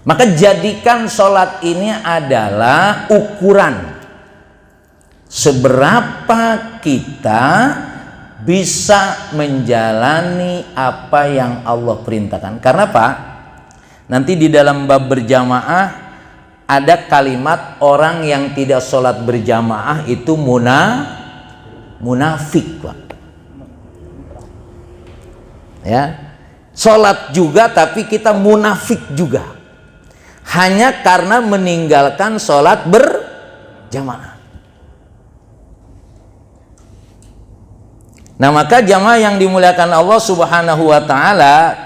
Maka jadikan sholat ini adalah ukuran seberapa kita bisa menjalani apa yang Allah perintahkan. Karena apa? Nanti di dalam bab berjamaah ada kalimat orang yang tidak sholat berjamaah itu munafik, Pak. Ya, sholat juga tapi kita munafik juga, hanya karena meninggalkan sholat berjamaah. Nah, maka jamaah yang dimuliakan Allah Subhanahu wa taala,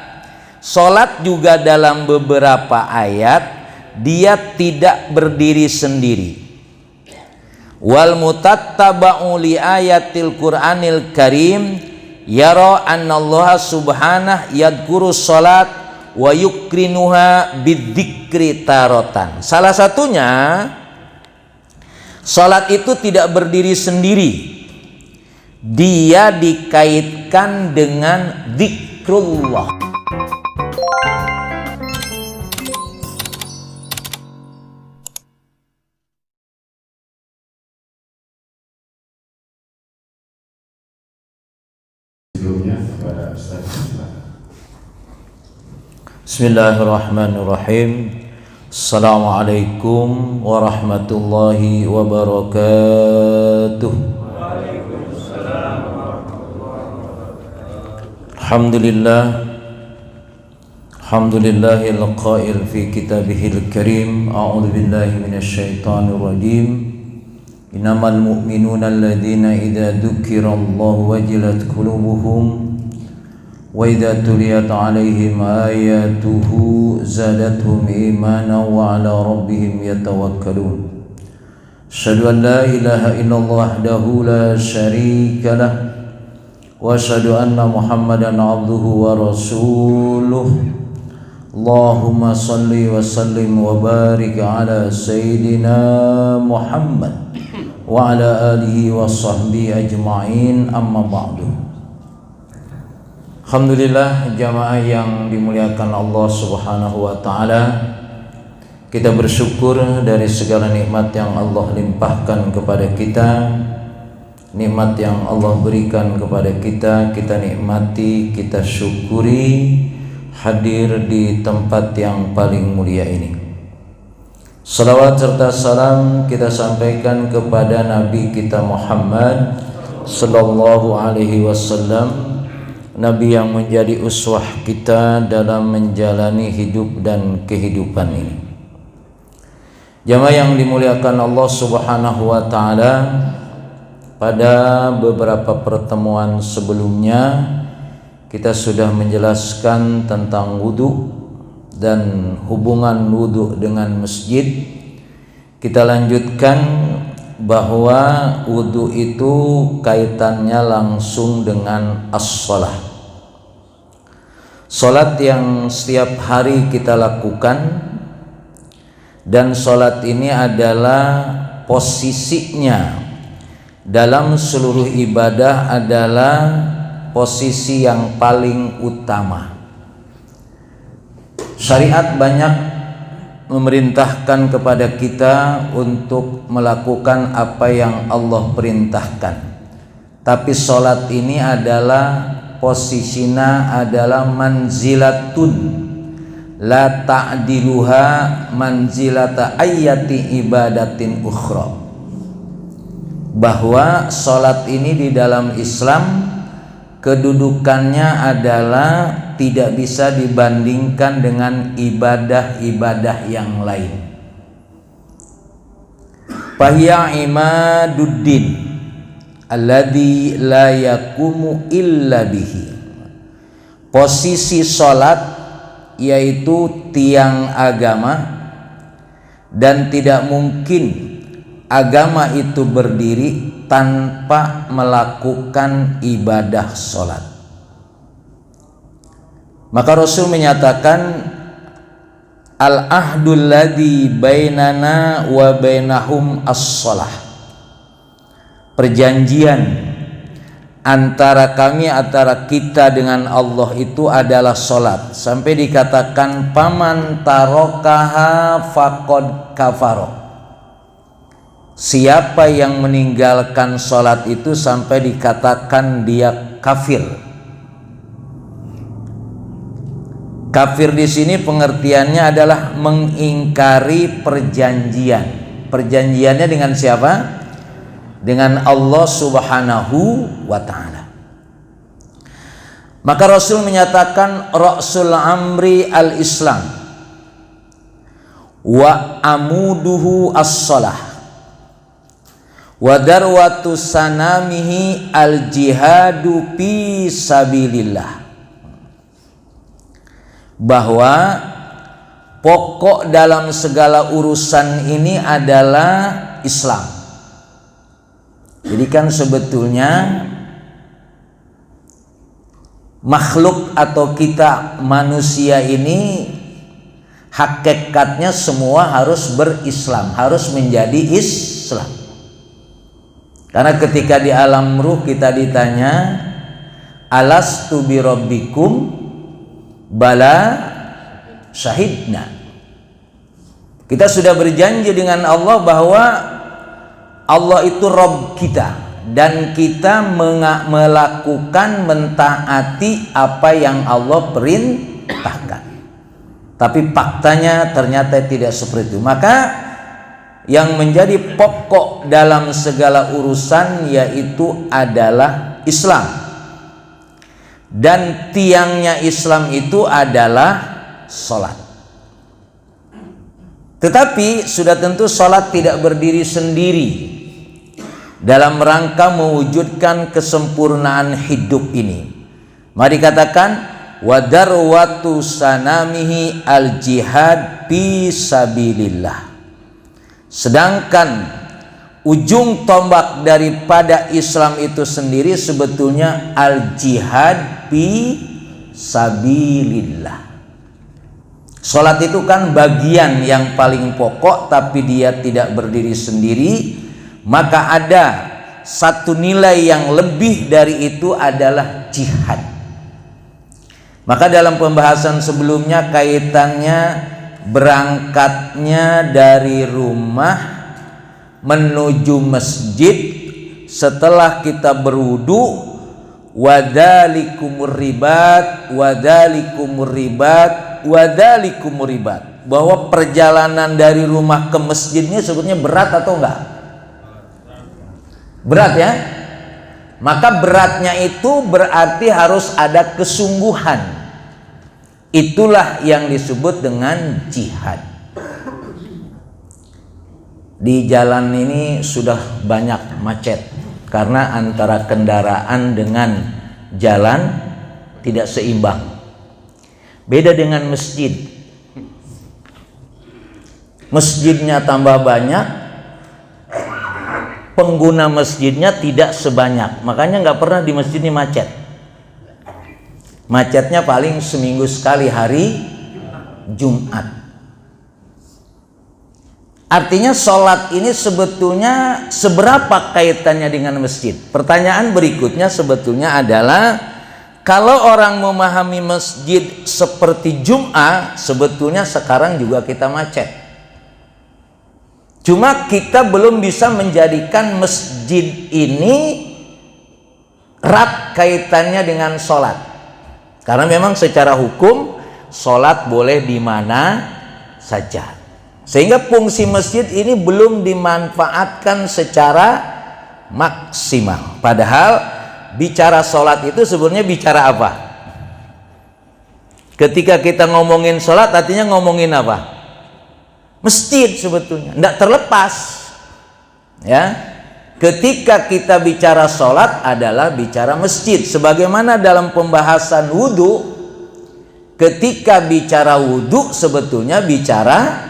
sholat juga dalam beberapa ayat dia tidak berdiri sendiri. Wal mutattaba'u li ayatil Qur'anil Karim yara annallaha subhanahu yadhkuru sholat wa yukrinuha bidzikri tarotan. Salah satunya, sholat itu tidak berdiri sendiri, dia dikaitkan dengan zikrullah. Sebelumnya kepada Ustaz. Bismillahirrahmanirrahim. Assalamualaikum warahmatullahi wabarakatuh. Alhamdulillahil qail fi kitabihil karim. A'udzu billahi minasy syaithanir rajim. Innamal mu'minuna alladzina idza dzukirallahu wajilat qulubuhum wa idza tuliyat 'alaihim ayatuhu zadatuhum imanan wa 'ala rabbihim yatawakkalun. Asyhadu an la ilaha illallah wahdahu la syarika lah wa asyhadu anna Muhammadan 'abduhu wa rasuluh. Allahumma shalli wa sallim wa barik 'ala sayyidina Muhammad wa ala alihi wa sahbihi ajma'in, amma ba'du. Alhamdulillah, jamaah yang dimuliakan Allah Subhanahu wa taala, kita bersyukur dari segala nikmat yang Allah limpahkan kepada kita. Nikmat yang Allah berikan kepada kita, kita nikmati, kita syukuri, hadir di tempat yang paling mulia ini. Salawat serta salam kita sampaikan kepada Nabi kita Muhammad sallallahu alaihi wasallam, Nabi yang menjadi uswah kita dalam menjalani hidup dan kehidupan ini. Jamaah yang dimuliakan Allah Subhanahu wa taala, pada beberapa pertemuan sebelumnya kita sudah menjelaskan tentang wudu dan hubungan wudu dengan masjid. Kita lanjutkan bahwa wudu itu kaitannya langsung dengan as-shalah. Salat yang setiap hari kita lakukan, dan salat ini adalah posisinya dalam seluruh ibadah adalah posisi yang paling utama. Syariat banyak memerintahkan kepada kita untuk melakukan apa yang Allah perintahkan, tapi sholat ini adalah posisinya adalah manzilatun la ta'diluha manzilata ayyati ibadatin ukhra, bahwa sholat ini di dalam Islam kedudukannya adalah tidak bisa dibandingkan dengan ibadah-ibadah yang lain. Fahiya imaduddin alladzi la yaqumu illa bihi. Posisi salat yaitu tiang agama, dan tidak mungkin agama itu berdiri tanpa melakukan ibadah sholat. Maka Rasul menyatakan, al-ahdul ladzi bainana wa bainahum as-shalah. Perjanjian antara kita dengan Allah itu adalah sholat, sampai dikatakan paman tarokaha faqad kafaro. Siapa yang meninggalkan sholat itu sampai dikatakan dia kafir. Kafir di sini pengertiannya adalah mengingkari perjanjian. Perjanjiannya dengan siapa? Dengan Allah Subhanahu wa ta'ala. Maka Rasul menyatakan ra'sul amri al-Islam wa amuduhu as-salah wa darwatu sanamihi al-jihadu fi sabilillah. Bahwa pokok dalam segala urusan ini adalah Islam. Jadi kan sebetulnya makhluk atau kita manusia ini hakikatnya semua harus berislam, harus menjadi Islam. Karena ketika di alam ruh kita ditanya, alastu bi rabbikum, bala syahidna. Kita sudah berjanji dengan Allah bahwa Allah itu Rabb kita dan kita melakukan mentaati apa yang Allah perintahkan. Tapi faktanya ternyata tidak seperti itu. Maka yang menjadi pokok dalam segala urusan yaitu adalah Islam. Dan tiangnya Islam itu adalah sholat. Tetapi sudah tentu sholat tidak berdiri sendiri dalam rangka mewujudkan kesempurnaan hidup ini. Mari katakan wa darwatu sanamihi al jihad fi sabilillah. Sedangkan ujung tombak daripada Islam itu sendiri sebetulnya al jihad fi sabilillah. Sholat itu kan bagian yang paling pokok, tapi dia tidak berdiri sendiri. Maka ada satu nilai yang lebih dari itu adalah jihad. Maka dalam pembahasan sebelumnya kaitannya berangkatnya dari rumah menuju masjid setelah kita berwudu, wadalikumur ribat, wadalikumur ribat, wadalikumur ribat. Bahwa perjalanan dari rumah ke masjidnya sebetulnya berat atau enggak? Berat ya. Maka beratnya itu berarti harus ada kesungguhan. Itulah yang disebut dengan jihad. Di jalan ini sudah banyak macet karena antara kendaraan dengan jalan tidak seimbang. Beda dengan masjid. Masjidnya tambah banyak, pengguna masjidnya tidak sebanyak. Makanya nggak pernah di masjid ini macet. Macetnya paling seminggu sekali hari Jumat. Artinya sholat ini sebetulnya seberapa kaitannya dengan masjid? Pertanyaan berikutnya sebetulnya adalah, kalau orang memahami masjid seperti Jum'ah, sebetulnya sekarang juga kita macet. Cuma kita belum bisa menjadikan masjid ini erat kaitannya dengan sholat. Karena memang secara hukum sholat boleh di mana saja. Sehingga fungsi masjid ini belum dimanfaatkan secara maksimal. Padahal bicara sholat itu sebenarnya bicara apa? Ketika kita ngomongin sholat artinya ngomongin apa? Masjid sebetulnya, tidak terlepas ya. Ketika kita bicara sholat adalah bicara masjid. Sebagaimana dalam pembahasan wudhu, ketika bicara wudhu sebetulnya bicara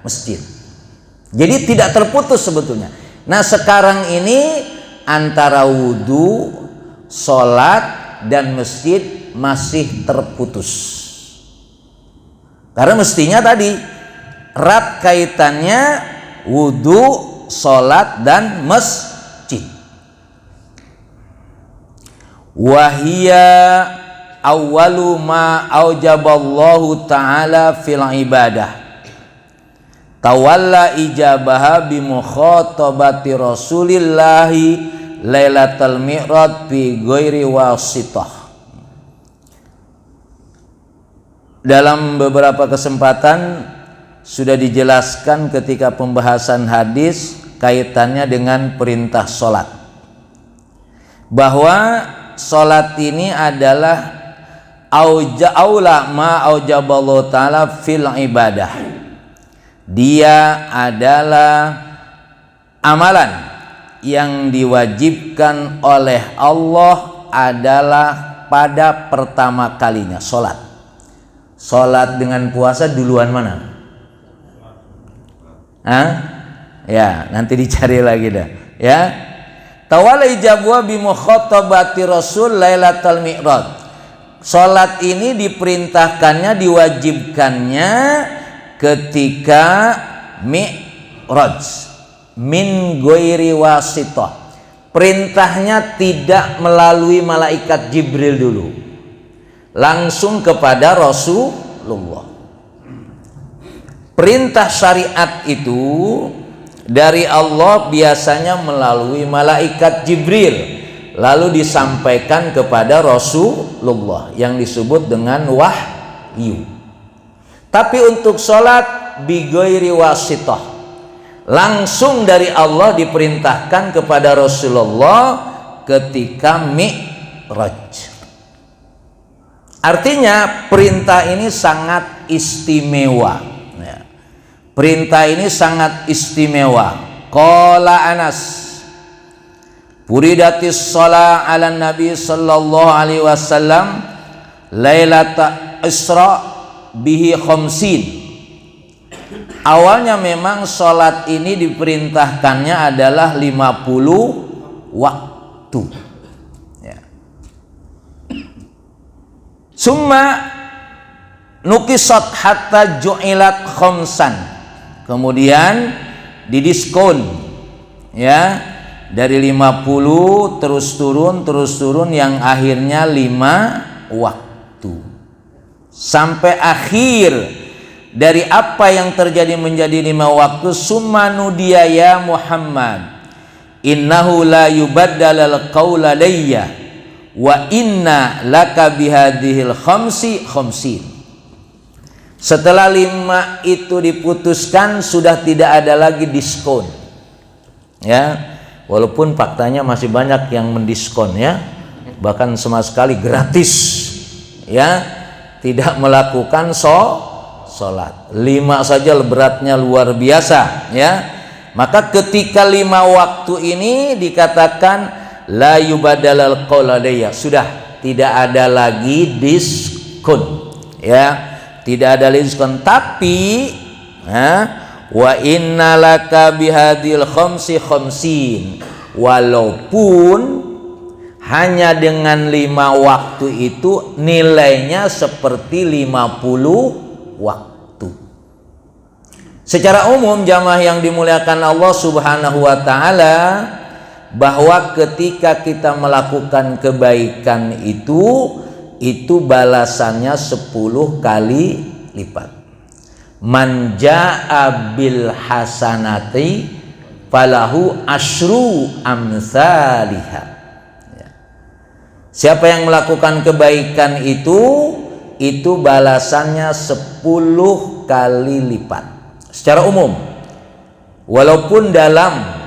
masjid. Jadi tidak terputus sebetulnya. Nah sekarang ini antara wudhu, sholat dan masjid masih terputus. Karena mestinya tadi erat kaitannya wudhu, sholat dan masjid. Wahia awwalu ma aujaballahu ta'ala fil ibadah. Tawalla ijabaha bi mukhatabati Rasulillahi Lailatul Mi'raj fi ghairi wasithah. Dalam beberapa kesempatan sudah dijelaskan ketika pembahasan hadis kaitannya dengan perintah sholat, bahwa sholat ini adalah aula ma aujaballahu ta'ala fil ibadah. Dia adalah amalan yang diwajibkan oleh Allah adalah pada pertama kalinya sholat. Sholat dengan puasa duluan mana? Hah? Ya, nanti dicari lagi dah. Ya. Tawalla ijabuha bi mukhatabati Rasul Lailatul Mi'raj. Sholat ini diperintahkannya, diwajibkannya ketika Mi'raj min ghairi wasithah. Perintahnya tidak melalui malaikat Jibril dulu, langsung kepada Rasulullah. Perintah syariat itu dari Allah biasanya melalui malaikat Jibril, lalu disampaikan kepada Rasulullah yang disebut dengan wahyu. Tapi untuk sholat bi ghairi wasithah, langsung dari Allah diperintahkan kepada Rasulullah ketika Mi'raj. Artinya perintah ini sangat istimewa. Ya. Perintah ini sangat istimewa. Qala Anas, furidatis shalah ala Nabi sallallahu alaihi wasallam Lailatul Isra bihi khamsin. Awalnya memang sholat ini diperintahkannya adalah 50 waktu. Summa nukisat hatta ju'ilat khamsan. Kemudian didiskon, ya, dari 50 terus turun yang akhirnya 5 waktu. Sampai akhir dari apa yang terjadi menjadi 5 waktu. Summa nudiya ya Muhammad innahu la yubaddalal qawla layya wa inna laka bihadhil khamsin. Setelah 5 itu diputuskan, sudah tidak ada lagi diskon, ya, walaupun faktanya masih banyak yang mendiskon, ya, bahkan sama sekali gratis, ya, tidak melakukan sholat. 5 saja beratnya luar biasa, ya. Maka ketika 5 waktu ini dikatakan la yubadalal qauladaya, sudah tidak ada lagi diskon, ya, tidak ada diskon. Tapi wa innalaka bihadil khamsin, walaupun hanya dengan 5 waktu itu nilainya seperti 50 waktu. Secara umum jamaah yang dimuliakan Allah Subhanahu wa taala, bahwa ketika kita melakukan kebaikan itu balasannya 10 kali lipat. Man jaa bil hasanati falahu asyru amsalihha. Ya. Siapa yang melakukan kebaikan itu balasannya 10 kali lipat. Secara umum, walaupun dalam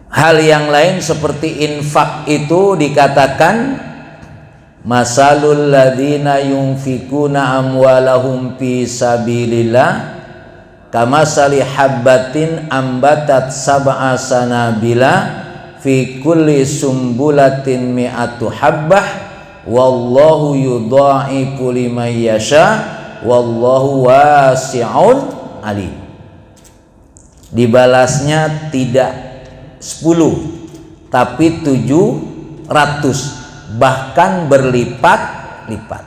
hal yang lain seperti infak itu dikatakan masalul ladzina yunfikuna amwalahum fi sabilillah kamasali habbatin ambatat sab'a sanabila fi kulli sumbulatin mi'atu habbah wallahu yudha'ifu liman yasha wallahu wasi'un alim. Dibalasnya tidak 10 tapi 700, bahkan berlipat-lipat.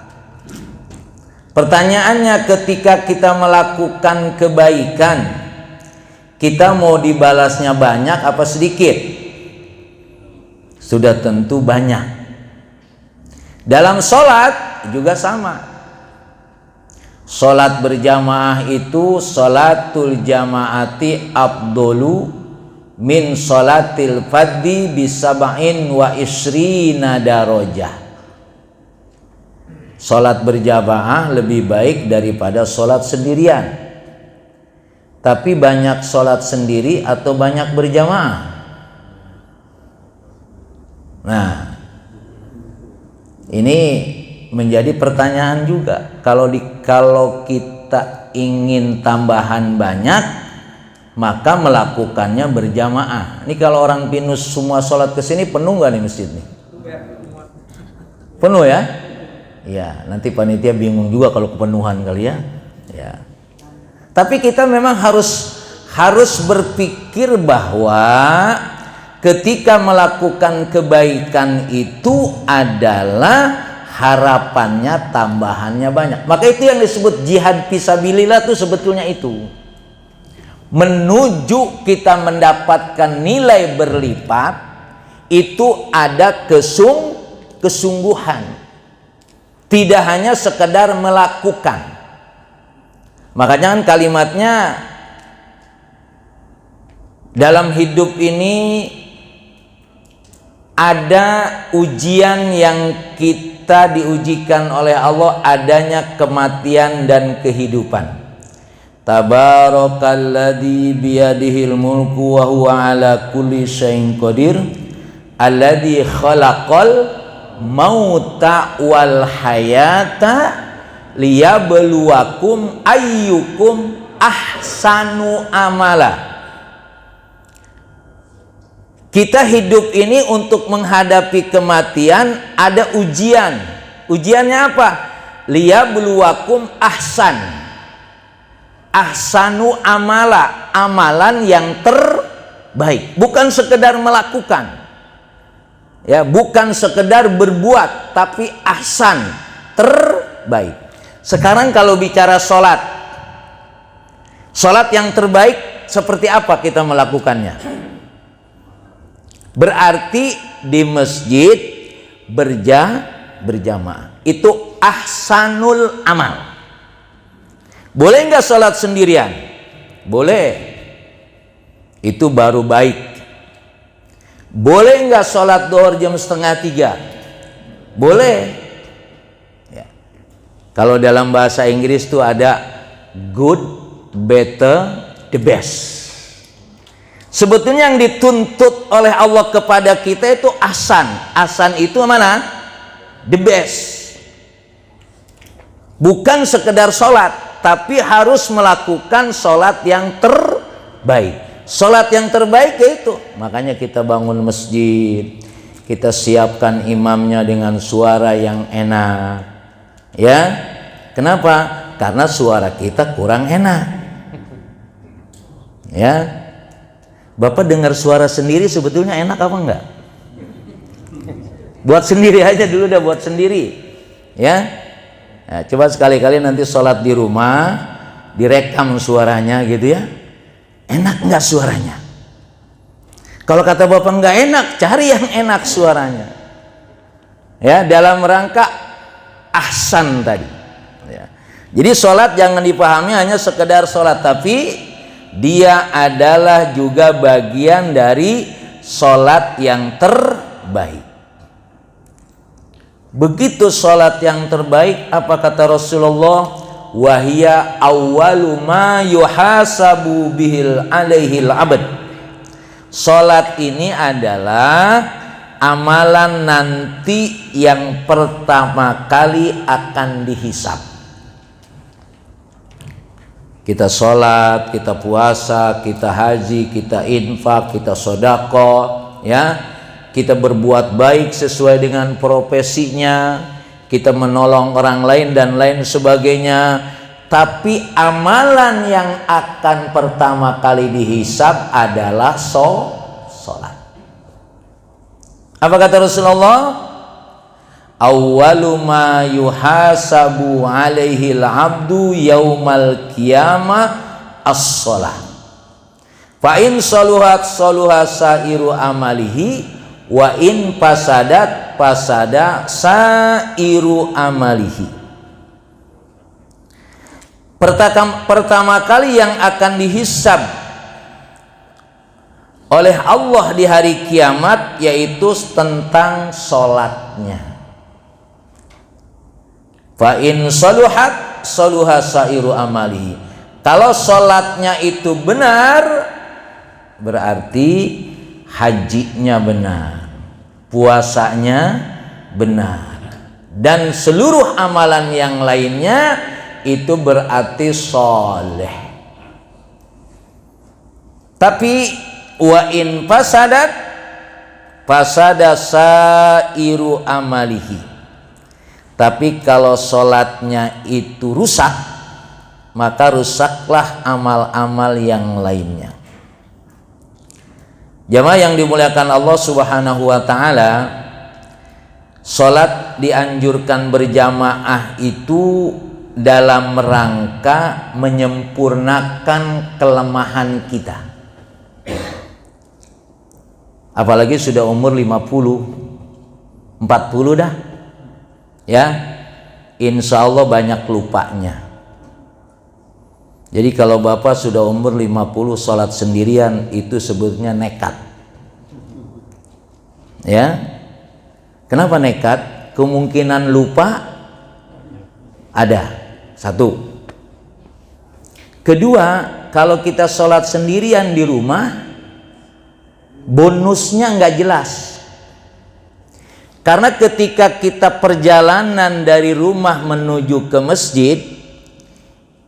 Pertanyaannya, ketika kita melakukan kebaikan, kita mau dibalasnya banyak apa sedikit? sudah tentu banyak. Dalam sholat juga sama. Sholat berjamaah itu sholatul jamaati afdolu min sholatil fadhi bisab'in wa isrina darajah. Sholat berjamaah lebih baik daripada sholat sendirian. Tapi banyak sholat sendiri atau banyak berjamaah? Nah, ini menjadi pertanyaan juga. Kalau kita ingin tambahan banyak, maka melakukannya berjamaah. Ini kalau orang Pinus semua sholat ke sini penuh nggak nih masjid nih? Penuh ya? Ya, nanti panitia bingung juga kalau kepenuhan kali ya. Ya. Tapi kita memang harus berpikir bahwa ketika melakukan kebaikan itu adalah harapannya tambahannya banyak. Maka itu yang disebut jihad fisabilillah itu sebetulnya itu. Menuju kita mendapatkan nilai berlipat itu ada kesungguhan. Tidak hanya sekedar melakukan. Makanya kan kalimatnya dalam hidup ini ada ujian yang kita diujikan oleh Allah, adanya kematian dan kehidupan. Tabarakalladzi biyadihil mulku wa huwa ala kulli syai'in qadir alladzi khalaqal mauta wal hayata liyabluwakum ayyukum ahsanu amala. Kita hidup ini untuk menghadapi kematian, ada ujian. Ujiannya apa? Liyabluwakum ahsanu amala, amalan yang terbaik, bukan sekedar melakukan. Ya, bukan sekedar berbuat, tapi ahsan, terbaik. Sekarang kalau bicara sholat yang terbaik seperti apa kita melakukannya? Berarti di masjid berjamaah. Itu ahsanul amal. Boleh nggak sholat sendirian? Boleh. Itu baru baik. Boleh nggak sholat duhur jam 2:30? Boleh. Ya. Kalau dalam bahasa Inggris tuh ada good, better, the best. Sebetulnya yang dituntut oleh Allah kepada kita itu ahsan. Ahsan itu mana? The best. Bukan sekedar sholat, tapi harus melakukan sholat yang terbaik. Sholat yang terbaik yaitu, makanya kita bangun masjid, kita siapkan imamnya dengan suara yang enak. Ya, kenapa? Karena suara kita kurang enak. Ya, Bapak dengar suara sendiri sebetulnya enak apa enggak? Buat sendiri aja dulu dah, buat sendiri. Ya, nah, coba sekali-kali nanti sholat di rumah, direkam suaranya gitu ya. Enak enggak suaranya? Kalau kata Bapak enggak enak, cari yang enak suaranya. Ya, dalam rangka ahsan tadi. Ya. Jadi sholat jangan dipahami hanya sekedar sholat, tapi dia adalah juga bagian dari sholat yang terbaik. Begitu sholat yang terbaik, apa kata Rasulullah? Wahia awwalu ma yuhasabu bihil alaihil abad. Sholat ini adalah amalan nanti yang pertama kali akan dihisab. Kita sholat, kita puasa, kita haji, kita infak, kita sodako, ya, kita berbuat baik sesuai dengan profesinya, kita menolong orang lain dan lain sebagainya. Tapi amalan yang akan pertama kali dihisab adalah sholat. Apa kata Rasulullah? Awwalu ma yuhasabu alaihi al-abdu yaumal qiyamah as-shalah. Fa in saluhat saluha sairu amalihi wa in fasadat fasada sairu amalihi. Pertama kali yang akan dihisab oleh Allah di hari kiamat yaitu tentang sholatnya. Fa in saluhat saluha sairu amalihi. Kalau sholatnya itu benar, berarti hajinya benar, puasanya benar, dan seluruh amalan yang lainnya itu berarti soleh. Tapi wa in fasadat fasada sairu amalihi. Tapi kalau sholatnya itu rusak, maka rusaklah amal-amal yang lainnya. Jamaah yang dimuliakan Allah Subhanahu wa taala, sholat dianjurkan berjamaah itu dalam rangka menyempurnakan kelemahan kita. Apalagi sudah umur 50, 40 dah. Ya, insya Allah banyak lupanya. Jadi kalau bapak sudah umur 50 sholat sendirian itu sebetulnya nekat. Ya, kenapa nekat? Kemungkinan lupa ada. Satu. Kedua, kalau kita sholat sendirian di rumah, bonusnya nggak jelas. Karena ketika kita perjalanan dari rumah menuju ke masjid,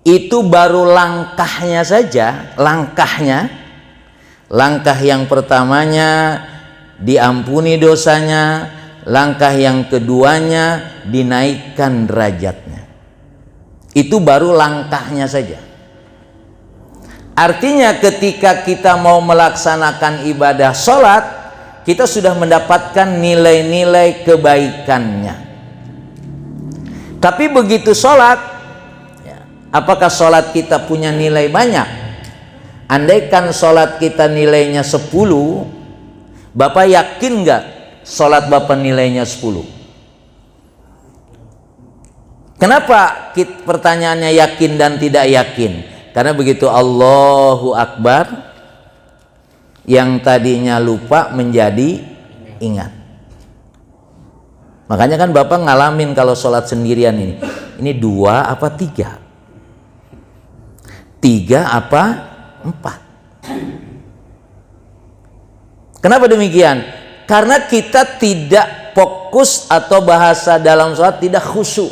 itu baru langkahnya saja, langkah yang pertamanya diampuni dosanya, langkah yang keduanya dinaikkan derajatnya. Itu baru langkahnya saja. Artinya ketika kita mau melaksanakan ibadah sholat, kita sudah mendapatkan nilai-nilai kebaikannya. Tapi begitu sholat, apakah sholat kita punya nilai banyak? Andaikan sholat kita nilainya 10, Bapak yakin nggak sholat Bapak nilainya 10? Kenapa pertanyaannya yakin dan tidak yakin? Karena begitu Allahu Akbar, yang tadinya lupa menjadi ingat. Makanya kan Bapak ngalamin kalau sholat sendirian ini 2 apa 3? 3 apa 4? Kenapa demikian? Karena kita tidak fokus atau bahasa dalam sholat tidak khusyuk,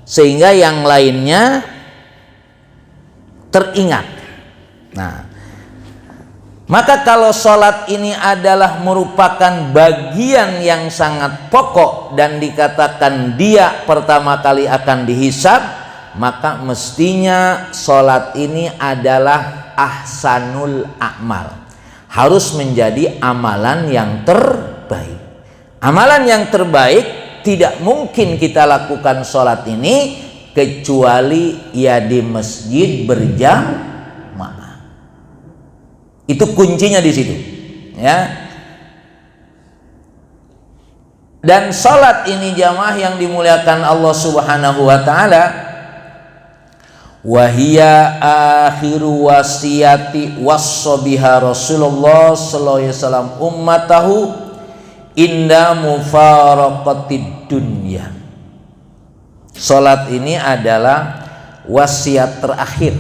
sehingga yang lainnya teringat. Nah, maka kalau sholat ini adalah merupakan bagian yang sangat pokok dan dikatakan dia pertama kali akan dihisab, maka mestinya sholat ini adalah ahsanul a'mal, harus menjadi amalan yang terbaik. Amalan yang terbaik tidak mungkin kita lakukan sholat ini kecuali ya di masjid berjamaah. Itu kuncinya di situ, ya. Dan sholat ini jamaah yang dimuliakan Allah Subhanahu wa taala, wahia akhiru wasiyati wassabiha Rasulullah sallallahu alaihi wasallam ummatahu inda mufaraqatid dunya. Salat ini adalah wasiat terakhir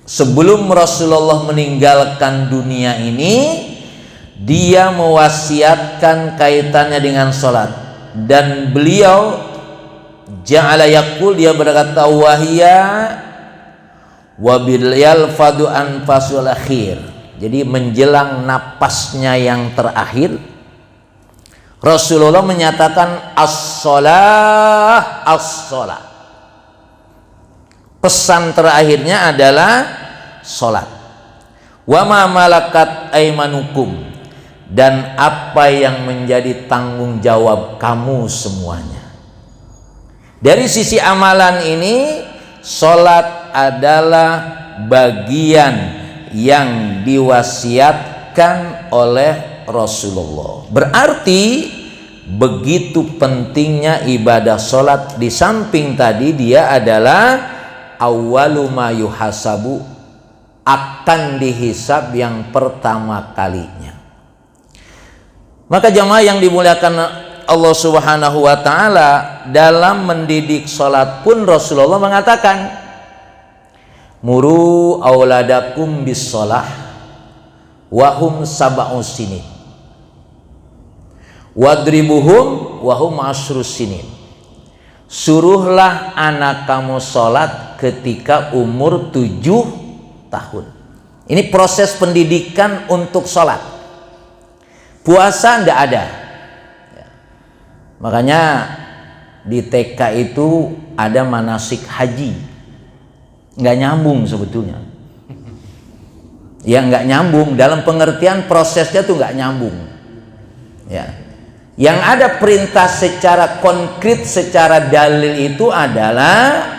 sebelum Rasulullah meninggalkan dunia ini. Dia mewasiatkan kaitannya dengan salat, dan beliau ja'ala yaqul, dia berkata wahia wabil yalfadu anfasul akhir. Jadi menjelang napasnya yang terakhir, Rasulullah menyatakan as-shalah, as-shalah. Pesan terakhirnya adalah salat. Wa ma malakat aimanukum, dan apa yang menjadi tanggung jawab kamu semuanya. Dari sisi amalan ini, salat adalah bagian yang diwasiatkan oleh Rasulullah. Berarti begitu pentingnya ibadah sholat. Di samping tadi dia adalah awwalu ma yuhasabu, akan dihisab yang pertama kalinya. Maka jamaah yang dimuliakan Allah Subhanahu wa ta'ala, dalam mendidik sholat pun Rasulullah mengatakan, muru auladakum bis sholah wahum sab'u sinin wadribuhum wahum ashrus sinin. Suruhlah anak kamu sholat ketika umur 7 tahun. Ini proses pendidikan untuk sholat. Puasa tidak ada. Makanya di TK itu ada manasik haji, nggak nyambung sebetulnya. Ya nggak nyambung, dalam pengertian prosesnya tuh nggak nyambung. Ya, yang ada perintah secara konkret, secara dalil itu adalah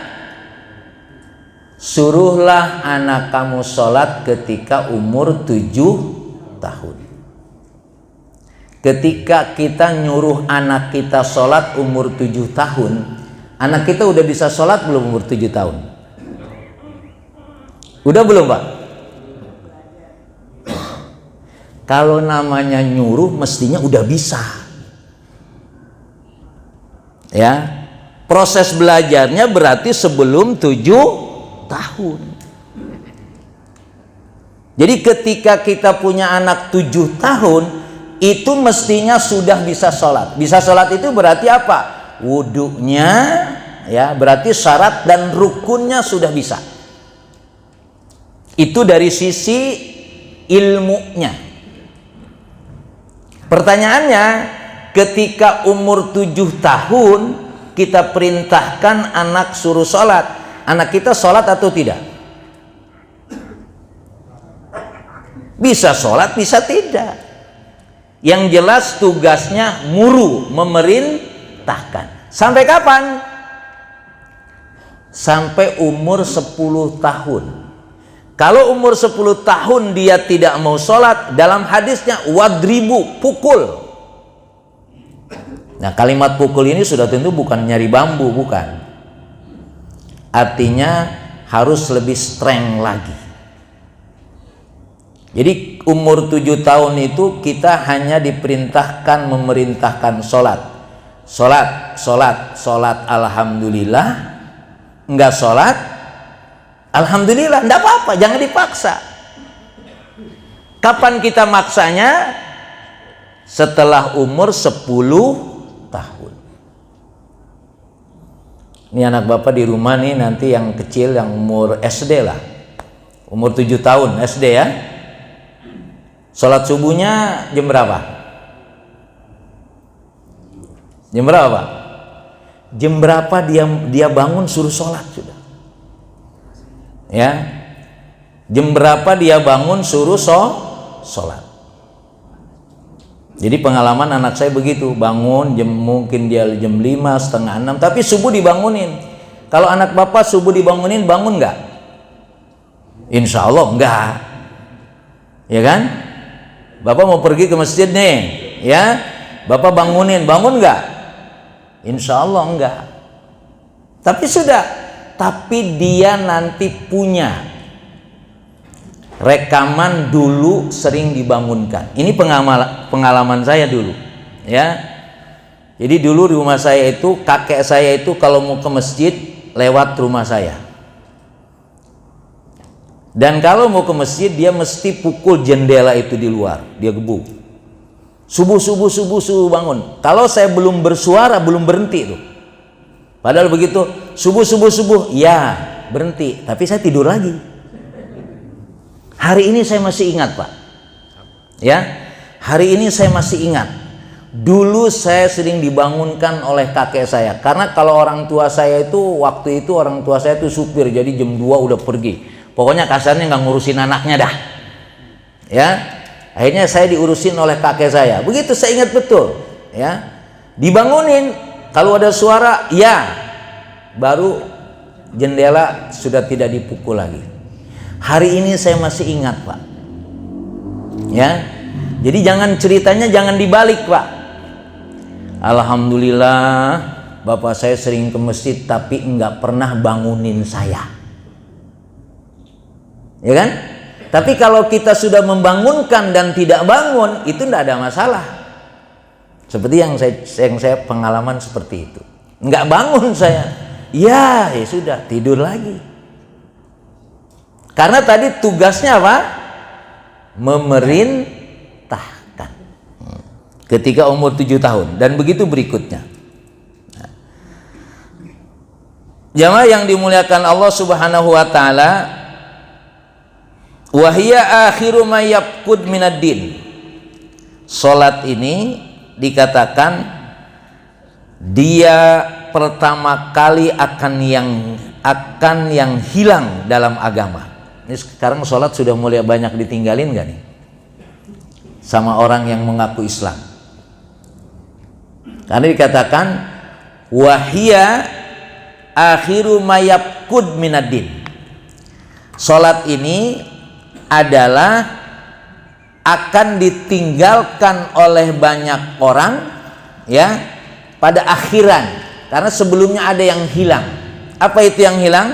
suruhlah anak kamu sholat ketika umur 7 tahun. Ketika kita nyuruh anak kita sholat umur 7 tahun, anak kita udah bisa sholat belum umur 7 tahun? Udah belum, Pak? Kalau namanya nyuruh mestinya udah bisa. Ya, proses belajarnya berarti sebelum 7 tahun. Jadi ketika kita punya anak 7 tahun, itu mestinya sudah bisa sholat. Bisa sholat itu berarti apa? Wudunya, ya, berarti syarat dan rukunnya sudah bisa. Itu dari sisi ilmunya. Pertanyaannya, ketika umur 7 tahun kita perintahkan anak suruh sholat, anak kita sholat atau tidak? Bisa sholat, bisa tidak. Yang jelas tugasnya muru, memerintahkan. Sampai kapan? Sampai umur 10 tahun. Kalau umur 10 tahun dia tidak mau sholat, dalam hadisnya wadribu, pukul. Nah, kalimat pukul ini sudah tentu bukan nyari bambu, bukan. Artinya harus lebih strength lagi. Jadi umur 7 tahun itu kita hanya diperintahkan memerintahkan sholat. Sholat, alhamdulillah. Enggak sholat, alhamdulillah, enggak apa-apa, jangan dipaksa. Kapan kita maksanya? Setelah umur 10 tahun. Ini anak bapak di rumah nih, nanti yang kecil, yang umur SD lah, umur 7 tahun SD ya. Sholat subuhnya jam berapa? Jam berapa, Pak? Jam berapa dia bangun suruh sholat sudah? Ya, jam berapa dia bangun suruh sholat? Jadi pengalaman anak saya begitu, bangun mungkin dia jam 5, setengah 6, tapi subuh dibangunin. Kalau anak bapak subuh dibangunin, bangun nggak? Insya Allah enggak, ya kan? Bapak mau pergi ke masjid nih, ya, bapak bangunin, bangun nggak? Insya Allah enggak. Tapi dia nanti punya rekaman dulu sering dibangunkan. Ini pengalaman saya dulu, ya. Jadi dulu di rumah saya itu, kakek saya itu kalau mau ke masjid lewat rumah saya. Dan kalau mau ke masjid dia mesti pukul jendela itu di luar, dia gebuk. Subuh bangun. Kalau saya belum bersuara, belum berhenti tuh. Padahal begitu subuh, ya berhenti. Tapi saya tidur lagi. Hari ini saya masih ingat, Pak. Ya, hari ini saya masih ingat. Dulu saya sering dibangunkan oleh kakek saya. Karena kalau orang tua saya itu, waktu itu orang tua saya itu supir, jadi jam 2 udah pergi. Pokoknya kasarnya nggak ngurusin anaknya dah. Ya, akhirnya saya diurusin oleh kakek saya. Begitu saya ingat betul. Ya, dibangunin. Kalau ada suara, ya, baru jendela sudah tidak dipukul lagi. Hari ini saya masih ingat, Pak. Ya, Jadi jangan ceritanya jangan dibalik, Pak. Alhamdulillah bapak saya sering ke masjid tapi enggak pernah bangunin saya. Ya kan? Tapi kalau kita sudah membangunkan dan tidak bangun, itu tidak ada masalah. Seperti yang saya pengalaman seperti itu. Enggak bangun saya. Ya sudah, tidur lagi. Karena tadi tugasnya apa? Memerintahkan. Ketika umur 7 tahun. Dan begitu berikutnya. Jamaah yang dimuliakan Allah Subhanahu wa taala, wahia akhiru ma yabqud minad din. Salat ini dikatakan dia pertama kali akan yang hilang dalam agama. Ini sekarang salat sudah mulai banyak ditinggalin gak nih? Sama orang yang mengaku Islam. Karena dikatakan wahia akhiru ma yabqud minad din. Salat ini adalah akan ditinggalkan oleh banyak orang ya pada akhiran, karena sebelumnya ada yang hilang. Apa itu yang hilang?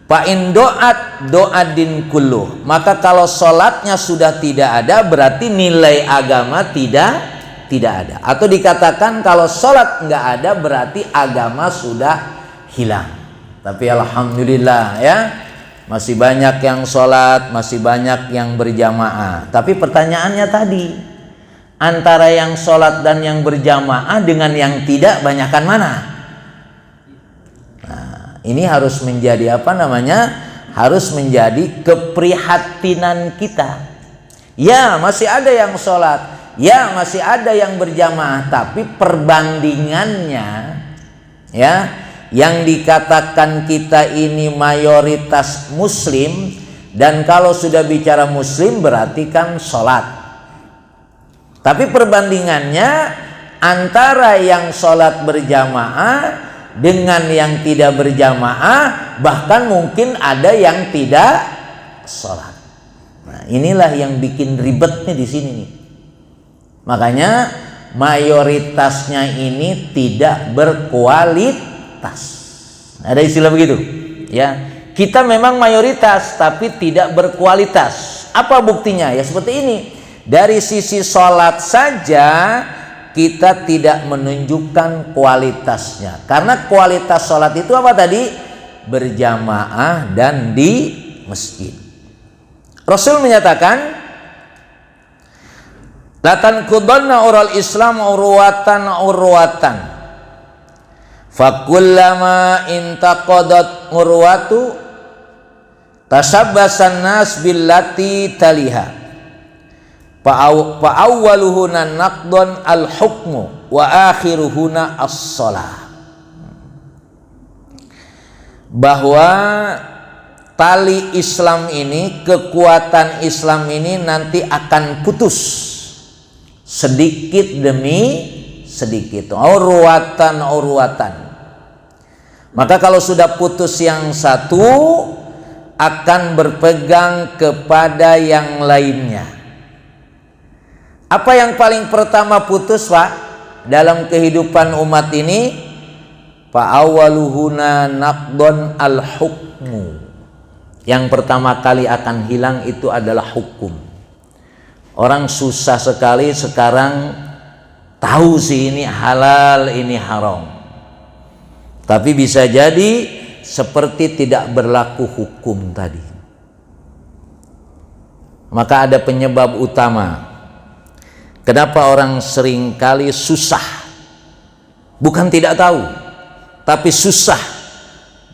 Fa in doat doadin kulluh. Maka kalau salatnya sudah tidak ada, berarti nilai agama tidak ada. Atau dikatakan kalau salat nggak ada, berarti agama sudah hilang. Tapi alhamdulillah ya, masih banyak yang sholat, masih banyak yang berjamaah. Tapi pertanyaannya tadi, antara yang sholat dan yang berjamaah dengan yang tidak, banyakan mana? Nah, ini harus menjadi harus menjadi keprihatinan kita. Ya, masih ada yang sholat, ya masih ada yang berjamaah, tapi perbandingannya ya, yang dikatakan kita ini mayoritas muslim, dan kalau sudah bicara muslim berarti kan sholat. Tapi perbandingannya antara yang sholat berjamaah dengan yang tidak berjamaah, bahkan mungkin ada yang tidak sholat. Nah, inilah yang bikin ribetnya di sini nih. Makanya mayoritasnya ini tidak berkualitas. Ada istilah begitu ya, kita memang mayoritas tapi tidak berkualitas. Apa buktinya? Ya seperti ini. Dari sisi sholat saja kita tidak menunjukkan kualitasnya, karena kualitas sholat itu apa tadi? Berjamaah dan di masjid. Rasul menyatakan, latan kudanna ural Islam urwatan fakullama intaqadat urwatu tasabbasan nas billati taliha fa'awwaluhuna naqdun al-hukmu wa akhiruhuna as-shalah. Bahwa tali Islam ini, kekuatan Islam ini nanti akan putus sedikit demi sedikit, urwatan. Maka kalau sudah putus yang satu, akan berpegang kepada yang lainnya. Apa yang paling pertama putus, Pak, dalam kehidupan umat ini? Fa'awwaluhuna naqdun al-hukmu. Yang pertama kali akan hilang itu adalah hukum. Orang susah sekali sekarang tahu sih ini halal, ini haram. Tapi bisa jadi seperti tidak berlaku hukum tadi. Maka ada penyebab utama. Kenapa orang seringkali susah? Bukan tidak tahu, tapi susah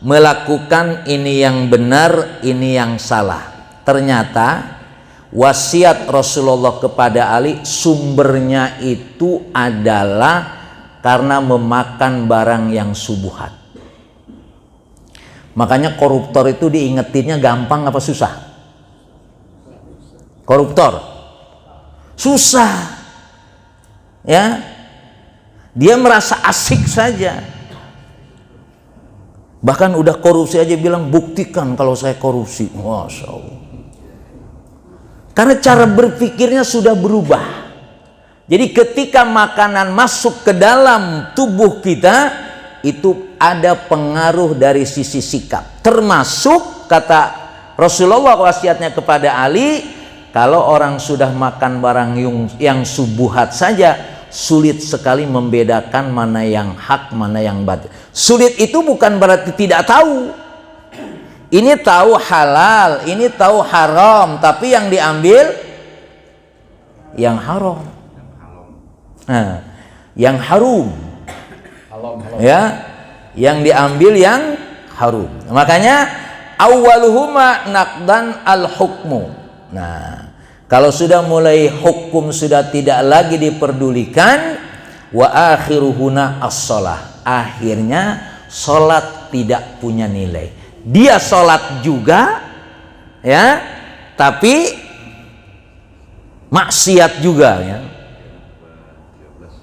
melakukan ini yang benar, ini yang salah. Ternyata wasiat Rasulullah kepada Ali sumbernya itu adalah karena memakan barang yang subuhat. Makanya koruptor itu diingetinnya gampang apa susah? Koruptor susah ya, dia merasa asik saja. Bahkan udah korupsi aja bilang buktikan kalau saya korupsi. Masya Allah. Karena cara berpikirnya sudah berubah. Jadi ketika makanan masuk ke dalam tubuh kita, itu ada pengaruh dari sisi sikap. Termasuk kata Rasulullah wasiatnya kepada Ali, kalau orang sudah makan barang yang subuhat saja, sulit sekali membedakan mana yang hak, mana yang batil. Sulit itu bukan berarti tidak tahu. Ini tahu halal, ini tahu haram, tapi yang diambil yang haram. Nah, yang harum. Ya, yang diambil yang harum. Makanya awwaluhuma naqdan al-hukmu. Nah, kalau sudah mulai hukum sudah tidak lagi diperdulikan, wa akhiruhuna as-shalah. Akhirnya salat tidak punya nilai. Dia sholat juga, ya, tapi maksiat juga, ya.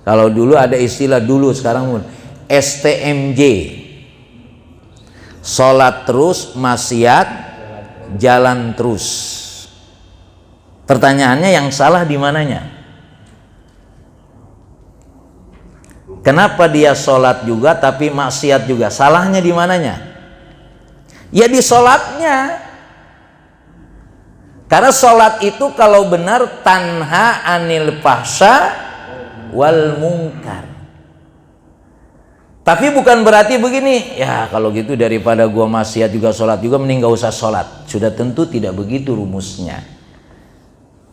Kalau dulu ada istilah sekarang pun STMJ, sholat terus, maksiat jalan terus. Pertanyaannya yang salah di mananya? Kenapa dia sholat juga tapi maksiat juga? Salahnya di mananya? Ya di sholatnya. Karena sholat itu kalau benar tanha anil fahsya wal munkar. Tapi bukan berarti begini, ya kalau gitu daripada gua maksiat juga sholat juga, mending gak usah sholat. Sudah tentu tidak begitu rumusnya.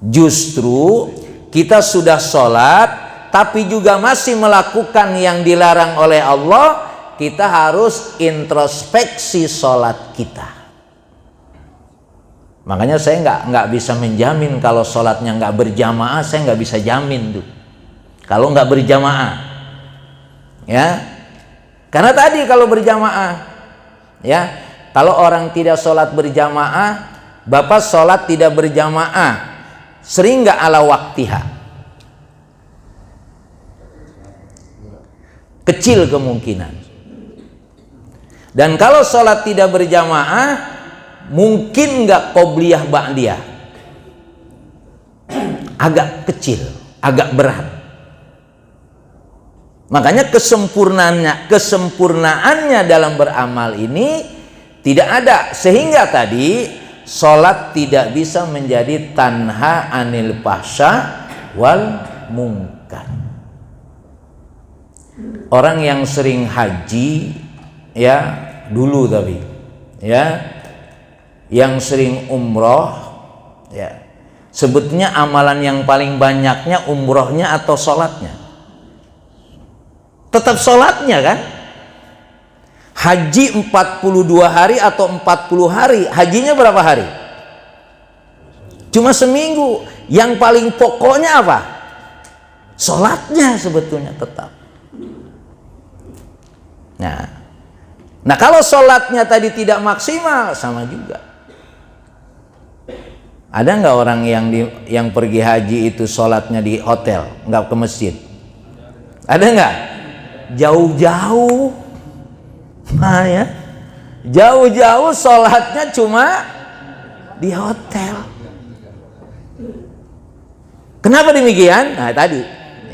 Justru kita sudah sholat tapi juga masih melakukan yang dilarang oleh Allah, kita harus introspeksi sholat kita. Makanya saya nggak bisa menjamin kalau sholatnya nggak berjamaah, saya nggak bisa jamin tuh. Kalau nggak berjamaah, ya, karena tadi kalau berjamaah, ya, kalau orang tidak sholat berjamaah, bapak sholat tidak berjamaah, sering nggak ala waktiha? Kecil kemungkinan. Dan kalau sholat tidak berjamaah, mungkin nggak qobliyah ba'diyah, agak kecil, agak berat. Makanya kesempurnaannya dalam beramal ini tidak ada, sehingga tadi sholat tidak bisa menjadi tanha anil fahsya wal munkar. Orang yang sering haji, ya, dulu tapi, ya, yang sering umroh, ya, sebetulnya amalan yang paling banyaknya umrohnya atau sholatnya? Tetap sholatnya kan? Haji 42 hari atau 40 hari, hajinya berapa hari? Cuma seminggu. Yang paling pokoknya apa? Sholatnya sebetulnya tetap. Nah, kalau sholatnya tadi tidak maksimal, sama juga. Ada nggak orang yang pergi haji itu sholatnya di hotel, nggak ke masjid? Ada nggak? Jauh-jauh, nah, ya, jauh-jauh sholatnya cuma di hotel. Kenapa demikian? Nah tadi,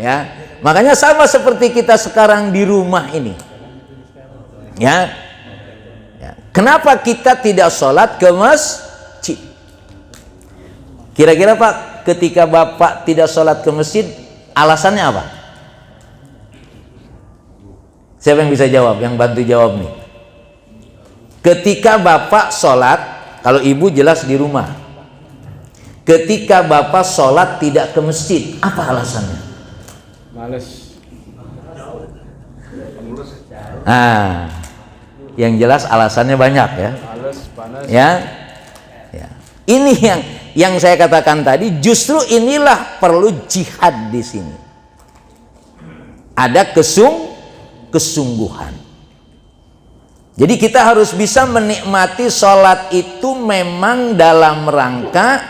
ya, makanya sama seperti kita sekarang di rumah ini. Ya, kenapa kita tidak sholat ke masjid? Kira-kira Pak, ketika Bapak tidak sholat ke masjid, alasannya apa? Siapa yang bisa jawab? Yang bantu jawab nih. Ketika Bapak sholat, kalau Ibu jelas di rumah. Ketika Bapak sholat tidak ke masjid, apa alasannya? Males. Nah, yang jelas alasannya banyak, ya. Males, panas. Ya. Ini yang saya katakan tadi, justru inilah perlu jihad di sini. Ada kesungguhan. Jadi kita harus bisa menikmati sholat itu memang dalam rangka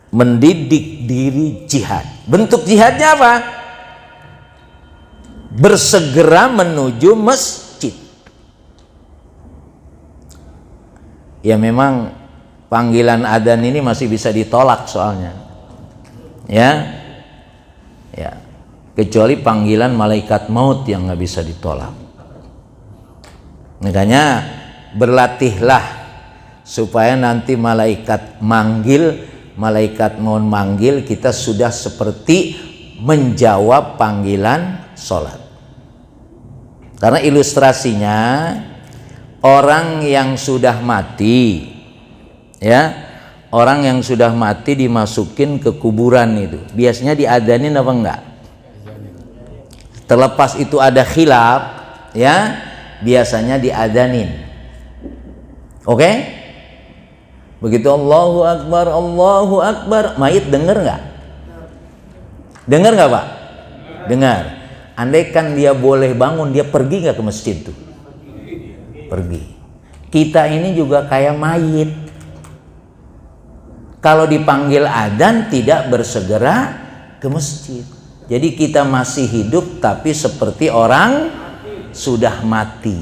mendidik diri jihad. Bentuk jihadnya apa? Bersegera menuju masjid. Ya memang Panggilan adzan ini masih bisa ditolak soalnya. Ya. Kecuali panggilan malaikat maut yang nggak bisa ditolak. Makanya berlatihlah supaya nanti malaikat mau manggil kita sudah seperti menjawab panggilan sholat. Karena ilustrasinya orang yang sudah mati, ya, orang yang sudah mati dimasukin ke kuburan itu biasanya diadanin apa enggak? Terlepas itu ada khilaf, ya, biasanya diadanin. Oke? Begitu Allahu Akbar, mayit dengar nggak? Dengar nggak, Pak? Dengar. Andaikan dia boleh bangun, dia pergi nggak ke masjid tuh? Pergi. Kita ini juga kayak mayit. Kalau dipanggil adzan tidak bersegera ke masjid. Jadi kita masih hidup tapi seperti orang sudah mati.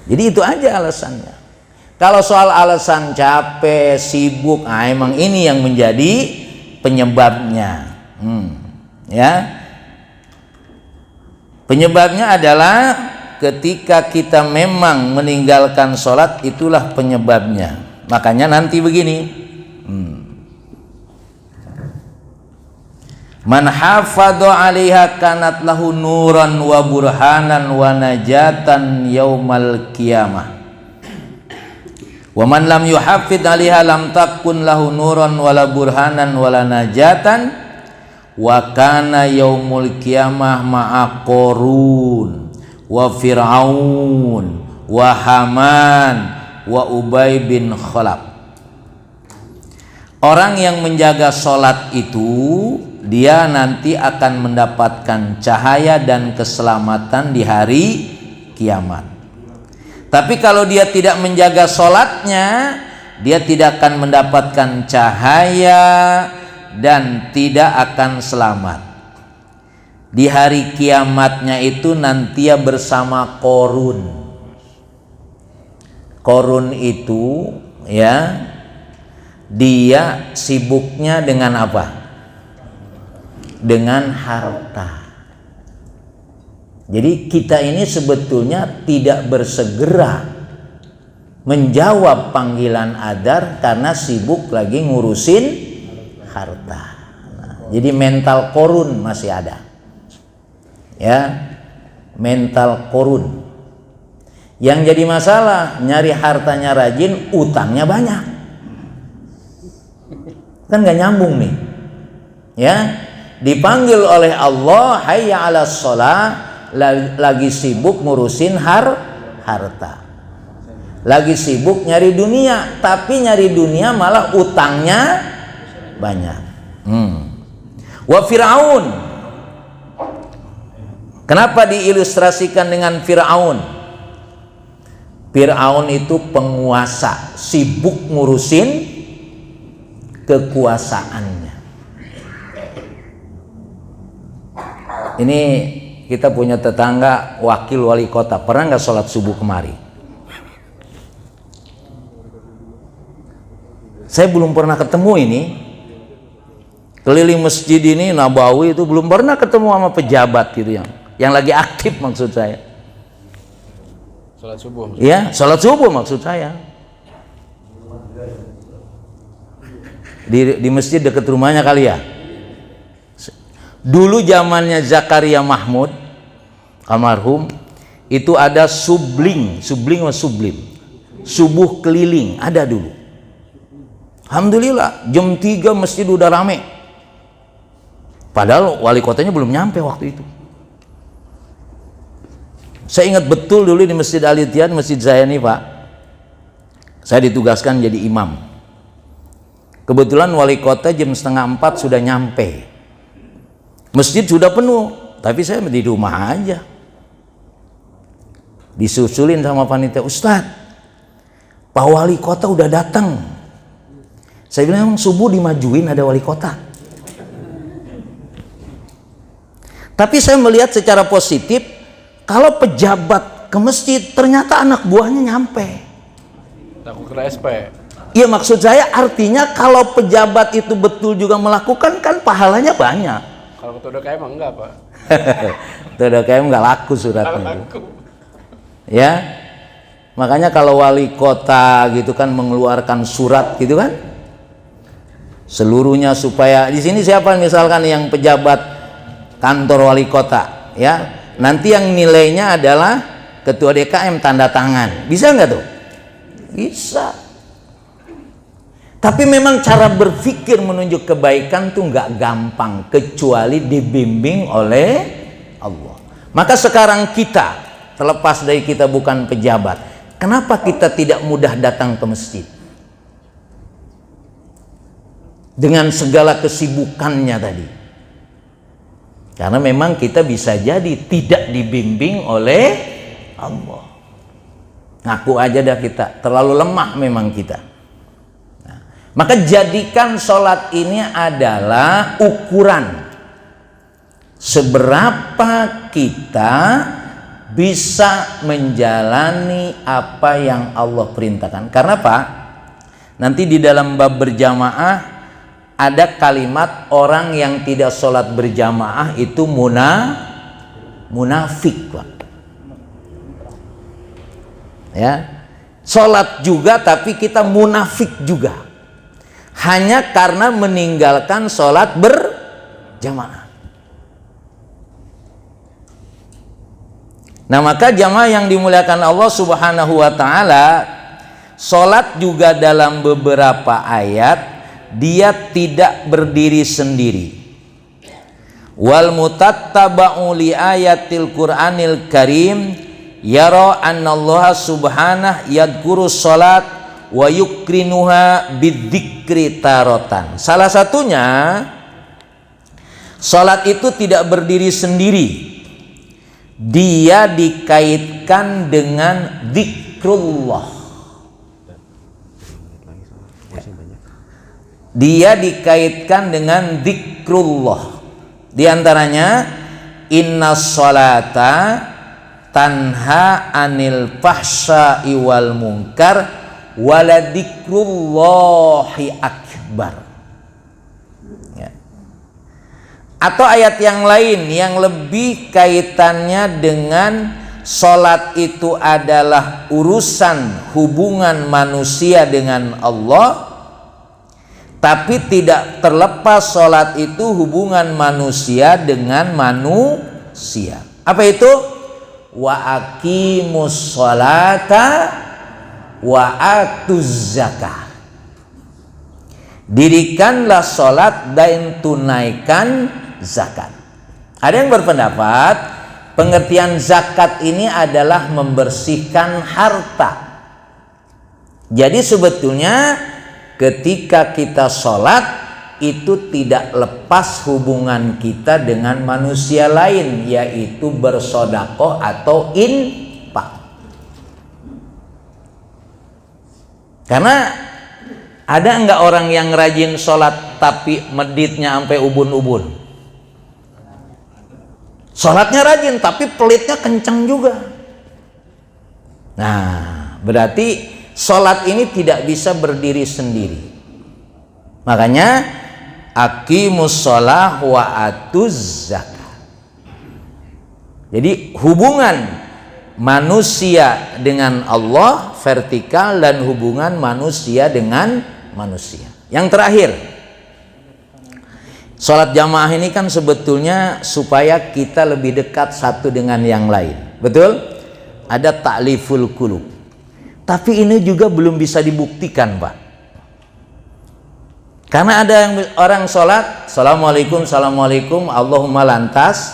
Jadi itu aja alasannya. Kalau soal alasan capek, sibuk, emang ini yang menjadi penyebabnya. Ya. Penyebabnya adalah ketika kita memang meninggalkan sholat, itulah penyebabnya. Makanya nanti begini. Man hafadha 'alaiha kanat lahu nuran wa burhanan wa najatan yaumal qiyamah. Wa man lam yuhaffidh 'alaiha lam takun lahu nuran wala burhanan wala najatan wa kana yaumul qiyamah ma'a Qarun wa Fir'aun wa Haman wa Ubay bin Khalaf. Orang yang menjaga sholat itu dia nanti akan mendapatkan cahaya dan keselamatan di hari kiamat. Tapi kalau dia tidak menjaga sholatnya, dia tidak akan mendapatkan cahaya dan tidak akan selamat. Di hari kiamatnya itu nanti dia bersama Qarun. Qarun itu, ya, dia sibuknya dengan apa? Dengan harta. Jadi kita ini sebetulnya tidak bersegera menjawab panggilan adzan karena sibuk lagi ngurusin harta. Jadi mental Qarun masih ada. Ya, mental Qarun. Yang jadi masalah nyari hartanya rajin, utangnya banyak. Kan nggak nyambung nih. Ya. Dipanggil oleh Allah, hayya 'alas shalah, lagi sibuk ngurusin harta. Lagi sibuk nyari dunia, tapi nyari dunia malah utangnya banyak. Wa Fir'aun. Kenapa diilustrasikan dengan Fir'aun? Fir'aun itu penguasa, sibuk ngurusin kekuasaannya. Ini kita punya tetangga wakil wali kota, pernah nggak sholat subuh kemari? Saya belum pernah ketemu ini. Keliling masjid ini Nabawi itu belum pernah ketemu sama pejabat gitu yang lagi aktif maksud saya. Sholat subuh. Ya, sholat subuh maksud saya. Di masjid dekat rumahnya kali ya. Dulu zamannya Zakaria Mahmud almarhum itu ada subling subuh keliling ada dulu. Alhamdulillah jam 3 masjid udah rame. Padahal wali kotanya belum nyampe waktu itu. Saya ingat betul dulu di Masjid Al-Ittihad, masjid saya nih Pak. Saya ditugaskan jadi imam. Kebetulan wali kota jam 3:30 sudah nyampe. Masjid sudah penuh, tapi saya di rumah aja. Disusulin sama panitia, Ustadz, Pak Wali Kota udah datang. Saya bilang, emang subuh dimajuin ada wali kota? Tapi saya melihat secara positif, kalau pejabat ke masjid, ternyata anak buahnya nyampe. Aku kira SP. Iya, maksud saya artinya kalau pejabat itu betul juga melakukan, kan pahalanya banyak. Kalau ketua DKM enggak, Pak. Ketua DKM nggak laku suratnya. Aku. Ya, makanya kalau wali kota gitu kan mengeluarkan surat gitu kan, seluruhnya supaya di sini siapa misalkan yang pejabat kantor wali kota, ya nanti yang nilainya adalah ketua DKM tanda tangan, bisa nggak tuh? Bisa. Tapi memang cara berpikir menunjuk kebaikan tuh nggak gampang kecuali dibimbing oleh Allah. Maka sekarang kita, terlepas dari kita bukan pejabat, kenapa kita tidak mudah datang ke masjid? Dengan segala kesibukannya tadi. Karena memang kita bisa jadi tidak dibimbing oleh Allah. Ngaku aja dah kita, terlalu lemah memang kita. Maka jadikan sholat ini adalah ukuran seberapa kita bisa menjalani apa yang Allah perintahkan. Karena Pak, nanti di dalam bab berjamaah ada kalimat orang yang tidak sholat berjamaah itu munafik, Pak. Ya, sholat juga tapi kita munafik juga. Hanya karena meninggalkan sholat berjamaah. Nah, maka jamaah yang dimuliakan Allah Subhanahu wa ta'ala, sholat juga dalam beberapa ayat dia tidak berdiri sendiri. Wal mutattaba'u li ayatil Qur'anil Karim yara annallaha subhanahu yadhkuru sholat wa yukrinuha bidzikri tarotan. Salah satunya, salat itu tidak berdiri sendiri, dia dikaitkan dengan zikrullah. Dia dikaitkan dengan zikrullah. Di antaranya, inna sholata tanha anil fahsya'i wal munkar waladikrullahi akbar. Ya. Atau ayat yang lain yang lebih kaitannya dengan sholat itu adalah urusan hubungan manusia dengan Allah, tapi tidak terlepas sholat itu hubungan manusia dengan manusia. Apa itu? Wa aqimus sholata wa atuz zakah. Dirikanlah sholat dan tunaikan zakat. Ada yang berpendapat pengertian zakat ini adalah membersihkan harta. Jadi sebetulnya ketika kita sholat itu tidak lepas hubungan kita dengan manusia lain, yaitu bersedekah atau infak. Karena ada enggak orang yang rajin sholat tapi meditnya sampai ubun-ubun? Sholatnya rajin tapi pelitnya kencang juga. Nah, berarti sholat ini tidak bisa berdiri sendiri. Makanya aqimus sholah wa atuz zakah. Jadi hubungan manusia dengan Allah vertikal dan hubungan manusia dengan manusia. Yang terakhir, sholat jamaah ini kan sebetulnya supaya kita lebih dekat satu dengan yang lain. Betul? Ada ta'liful qulub. Tapi ini juga belum bisa dibuktikan, Pak. Karena ada yang orang sholat, assalamualaikum, assalamualaikum, Allahumma lantas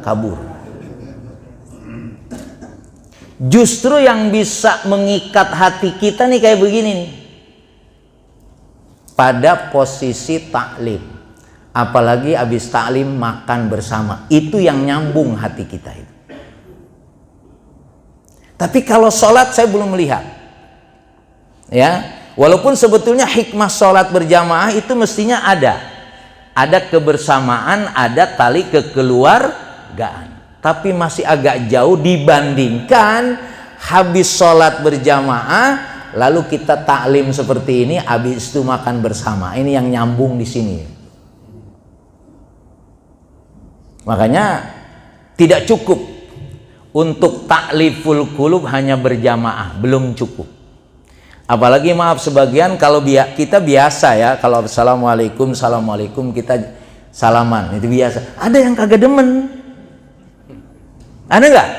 kabur. Justru yang bisa mengikat hati kita nih kayak begini nih, pada posisi taklim, apalagi habis taklim makan bersama, itu yang nyambung hati kita itu. Tapi kalau sholat saya belum melihat, ya, walaupun sebetulnya hikmah sholat berjamaah itu mestinya ada kebersamaan, ada tali kekeluargaan. Tapi masih agak jauh dibandingkan habis sholat berjamaah lalu kita taklim seperti ini, habis itu makan bersama. Ini yang nyambung di sini. Makanya tidak cukup untuk takliful qulub hanya berjamaah, belum cukup. Apalagi maaf sebagian kalau kita biasa ya, kalau assalamualaikum kita salaman itu biasa. Ada yang kagak demen. Ada nggak?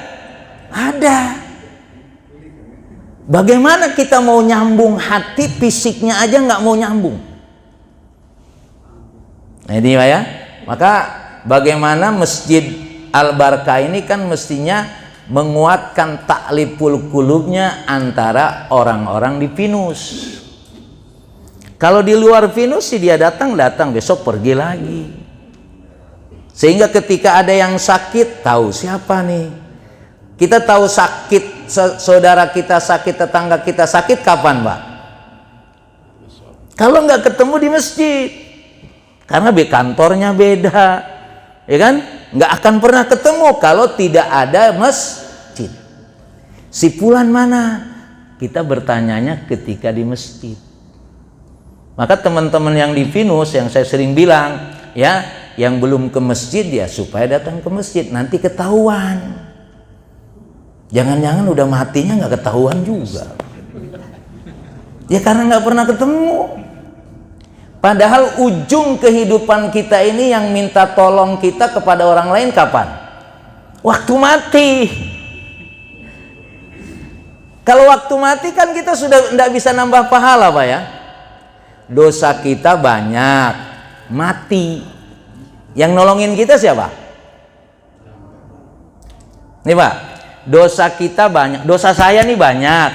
Ada. Bagaimana kita mau nyambung hati, fisiknya aja nggak mau nyambung. Nah ini ya. Maka bagaimana Masjid Al-Barkah ini kan mestinya menguatkan takliful qulubnya antara orang-orang di Pinus. Kalau di luar Pinus sih dia datang besok pergi lagi. Sehingga ketika ada yang sakit, tahu siapa nih. Kita tahu sakit, saudara kita sakit, tetangga kita sakit kapan, Pak? Kalau nggak ketemu di masjid, karena kantornya beda, ya kan? Nggak akan pernah ketemu kalau tidak ada masjid. Si fulan mana? Kita bertanyanya ketika di masjid. Maka teman-teman yang di Pinus yang saya sering bilang, ya, yang belum ke masjid ya supaya datang ke masjid, nanti ketahuan. Jangan-jangan udah matinya nggak ketahuan juga. Ya karena nggak pernah ketemu. Padahal ujung kehidupan kita ini yang minta tolong kita kepada orang lain kapan? Waktu mati. Kalau waktu mati kan kita sudah tidak bisa nambah pahala, Pak ya. Dosa kita banyak, mati. Yang nolongin kita siapa? Nih Pak, dosa kita banyak. Dosa saya nih banyak.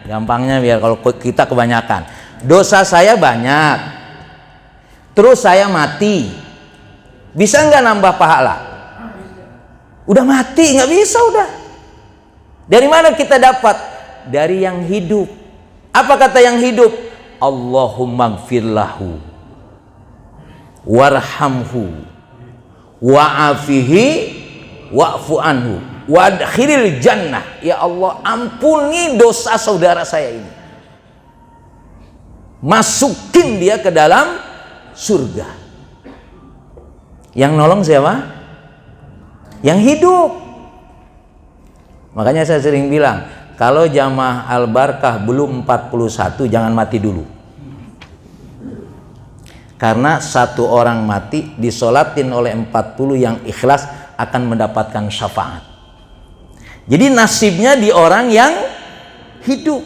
Gampangnya biar kalau kita kebanyakan. Dosa saya banyak. Terus saya mati, bisa nggak nambah pahala? Udah mati nggak bisa udah. Dari mana kita dapat? Dari yang hidup. Apa kata yang hidup? Allahumma gfirlahu warhamhu wa'afihi wa'fu anhu wadkhilil jannah. Ya Allah, ampuni dosa saudara saya ini, masukin dia ke dalam surga. Yang nolong siapa? Yang hidup. Makanya saya sering bilang, kalau jamaah Al-Barkah belum 41 jangan mati dulu. Karena satu orang mati disolatin oleh 40 yang ikhlas akan mendapatkan syafaat. Jadi nasibnya di orang yang hidup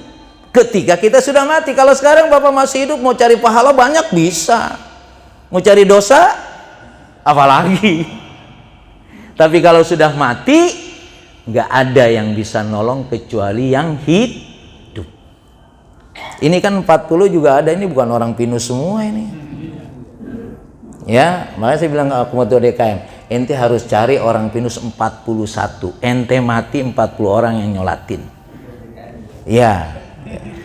ketika kita sudah mati. Kalau sekarang Bapak masih hidup, mau cari pahala banyak bisa, mau cari dosa apalagi. Tapi kalau sudah mati, nggak ada yang bisa nolong kecuali yang hidup. Ini kan 40 juga ada, ini bukan orang Pinus semua ini. Ya, makanya saya bilang ke Akumatul DKM, ente harus cari orang Pinus 41. Ente mati 40 orang yang nyolatin. Ya,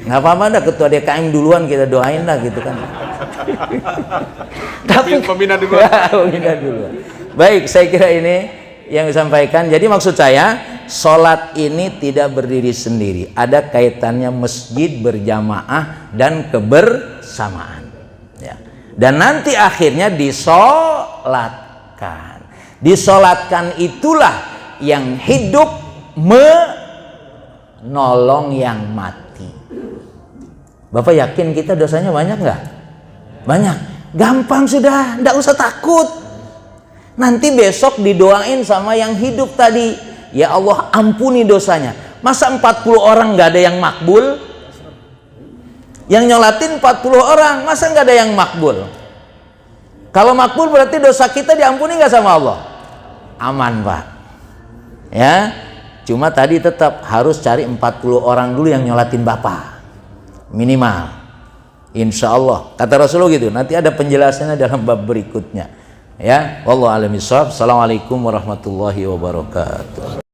nggak apa-apa dah, ketua DKM duluan kita doain lah gitu kan. Tapi pembina duluan. Ya, pembina duluan. Baik, saya kira ini yang disampaikan. Jadi maksud saya, sholat ini tidak berdiri sendiri. Ada kaitannya masjid, berjamaah, dan kebersamaan. Ya. Dan nanti akhirnya disolatkan. Disolatkan itulah yang hidup menolong yang mati. Bapak yakin kita dosanya banyak nggak? Banyak. Gampang sudah, nggak usah takut. Nanti besok didoain sama yang hidup tadi. Ya Allah, ampuni dosanya. Masa 40 orang nggak ada yang makbul? Yang nyolatin 40 orang, masa nggak ada yang makbul? Kalau makbul berarti dosa kita diampuni nggak sama Allah? Aman Pak. Ya, cuma tadi tetap harus cari 40 orang dulu yang nyolatin Bapak. Minimal. Insya Allah. Kata Rasulullah gitu. Nanti ada penjelasannya dalam bab berikutnya. Ya, wallahu a'lam bishawab. Assalamualaikum warahmatullahi wabarakatuh.